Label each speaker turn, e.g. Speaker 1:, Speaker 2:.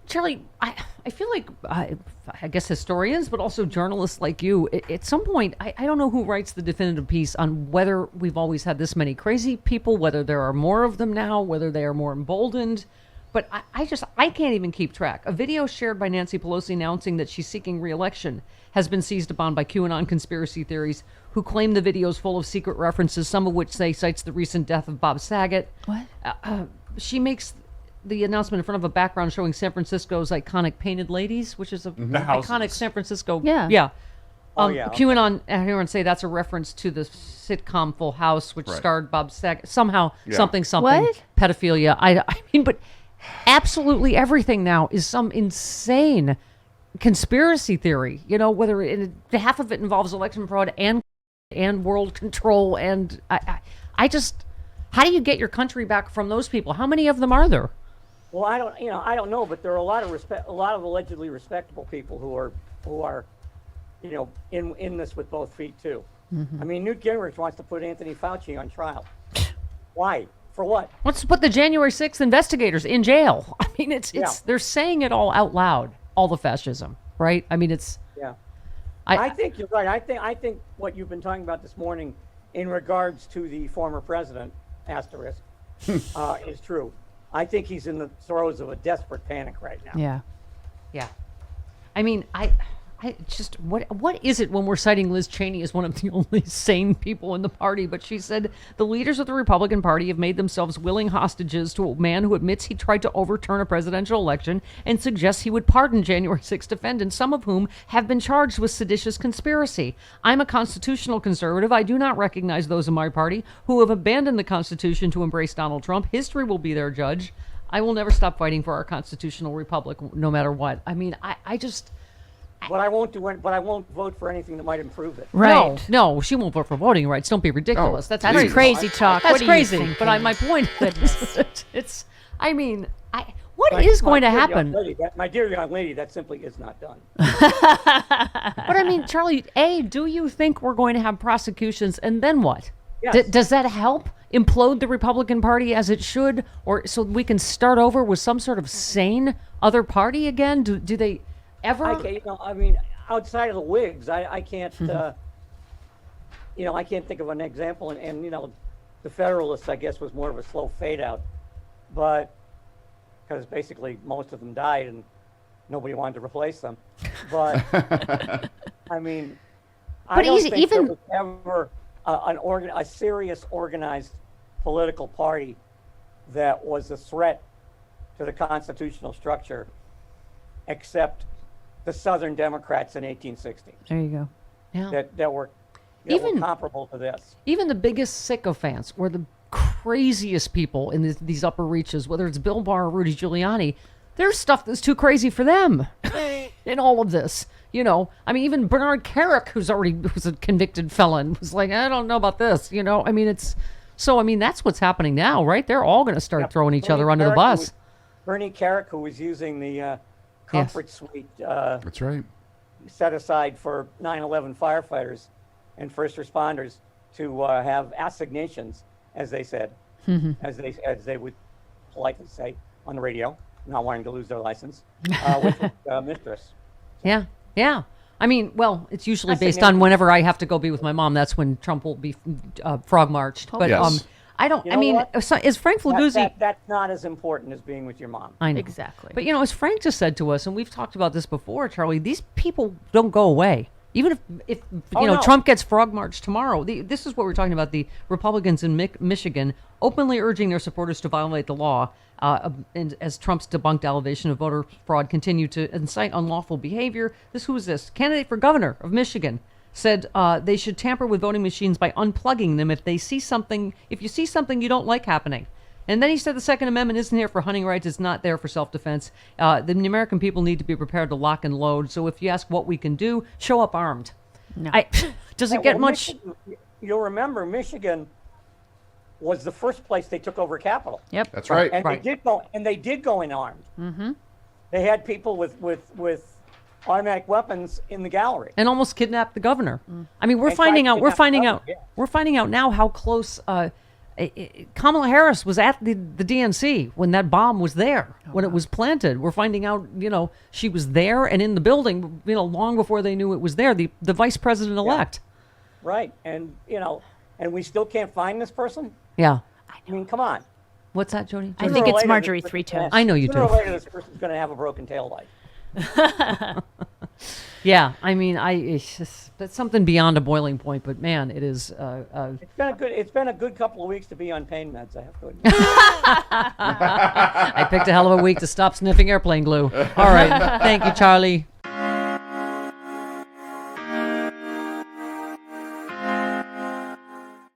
Speaker 1: Charlie, I feel like, I guess historians, but also journalists like you, at some point, I don't know who writes the definitive piece on whether we've always had this many crazy people, whether there are more of them now, whether they are more emboldened. But I can't even keep track. A video shared by Nancy Pelosi announcing that she's seeking re-election has been seized upon by QAnon conspiracy theories who claim the video is full of secret references, some of which say cites the recent death of Bob Saget.
Speaker 2: What?
Speaker 1: She makes the announcement in front of a background showing San Francisco's iconic Painted Ladies, which is a iconic San Francisco.
Speaker 2: Yeah.
Speaker 1: QAnon, everyone say that's a reference to the sitcom Full House, which starred Bob Saget. Somehow, something,
Speaker 2: What?
Speaker 1: pedophilia. I mean, but absolutely everything now is some insane conspiracy theory. You know, whether half of it involves election fraud and world control, and I just, how do you get your country back from those people? How many of them are there?
Speaker 3: Well, I don't know, but there are a lot of allegedly respectable people who are, in this with both feet too. Mm-hmm. I mean, Newt Gingrich wants to put Anthony Fauci on trial. Why? For what?
Speaker 1: Let's put the January 6th investigators in jail. I mean, it's they're saying it all out loud, all the fascism, right? I mean, it's.
Speaker 3: Yeah. I think you're right. I think what you've been talking about this morning in regards to the former president, asterisk, is true. I think he's in the throes of a desperate panic right now.
Speaker 1: Yeah. I mean, I just, what is it when we're citing Liz Cheney as one of the only sane people in the party? But she said the leaders of the Republican Party have made themselves willing hostages to a man who admits he tried to overturn a presidential election and suggests he would pardon January 6 defendants, some of whom have been charged with seditious conspiracy. I'm a constitutional conservative. I do not recognize those in my party who have abandoned the Constitution to embrace Donald Trump. History will be their judge. I will never stop fighting for our constitutional republic, no matter what. I mean, I just...
Speaker 3: But I won't vote for anything that might improve it.
Speaker 1: Right? No, she won't vote for voting rights. Don't be ridiculous. That's
Speaker 2: crazy talk.
Speaker 1: That's crazy. But my point is, it's. I mean, what is going to happen?
Speaker 3: My dear young lady, that simply is not done.
Speaker 1: But I mean, Charlie, do you think we're going to have prosecutions, and then what?
Speaker 3: Yes.
Speaker 1: Does that help implode the Republican Party as it should, or so we can start over with some sort of sane other party again? Do they ever?
Speaker 3: I mean, outside of the Whigs, I can't. I can't think of an example. And the Federalists, I guess, was more of a slow fade out, but because basically most of them died and nobody wanted to replace them. But I mean, I don't think there was ever a serious organized political party that was a threat to the constitutional structure, except the Southern Democrats in 1860.
Speaker 1: There you go. Yeah.
Speaker 3: That were comparable to this.
Speaker 1: Even the biggest sycophants or the craziest people in these upper reaches, whether it's Bill Barr or Rudy Giuliani, there's stuff that's too crazy for them in all of this. I mean, even Bernard Kerik, who's a convicted felon, was like, I don't know about this. I mean, that's what's happening now, right? They're all going to start throwing each other under the bus.
Speaker 3: Bernie Kerik, who was using the comfort suite
Speaker 4: that's right,
Speaker 3: set aside for 9/11 firefighters and first responders to have assignations, as they said, as they would politely say on the radio, not wanting to lose their license, with mistress.
Speaker 1: Yeah. I mean, well, it's usually based on whenever I have to go be with my mom. That's when Trump will be frog marched. But
Speaker 4: yes.
Speaker 1: I don't. Is Frank Flaguzzi?
Speaker 3: That's not as important as being with your mom.
Speaker 1: I know
Speaker 2: Exactly.
Speaker 1: But as Frank just said to us, and we've talked about this before, Charlie. These people don't go away. Even if Trump gets frog marched tomorrow. This is what we're talking about. The Republicans in Michigan openly urging their supporters to violate the law, and as Trump's debunked allegation of voter fraud continue to incite unlawful behavior. Who is this? Candidate for governor of Michigan said they should tamper with voting machines by unplugging them if you see something you don't like happening. And then he said the Second Amendment isn't here for hunting rights. It's not there for self-defense. The American people need to be prepared to lock and load. So if you ask what we can do, show up armed.
Speaker 2: No.
Speaker 1: Does it get much?
Speaker 3: You'll remember Michigan was the first place they took over Capitol.
Speaker 1: Yep.
Speaker 4: that's right.
Speaker 3: And they did go in armed. Mm-hmm. They had people with automatic weapons in the gallery
Speaker 1: and almost kidnapped the governor. I mean, we're finding out now how close Kamala Harris was at the DNC when that bomb was there, when it was planted. We're finding out, she was there and in the building, long before they knew it was there. The vice president-elect.
Speaker 3: Yeah. Right. And, and we still can't find this person?
Speaker 1: Yeah.
Speaker 3: I mean, come on.
Speaker 1: What's that, Jody?
Speaker 2: I think it's Marjorie Three Toes.
Speaker 1: I know you do.
Speaker 3: Sooner or later, this person's going to have a broken tail light.
Speaker 1: Yeah, I mean, that's something beyond a boiling point. But man, it is.
Speaker 3: It's been a good couple of weeks to be on pain meds. I have to admit.
Speaker 1: I picked a hell of a week to stop sniffing airplane glue. All right, thank you, Charlie.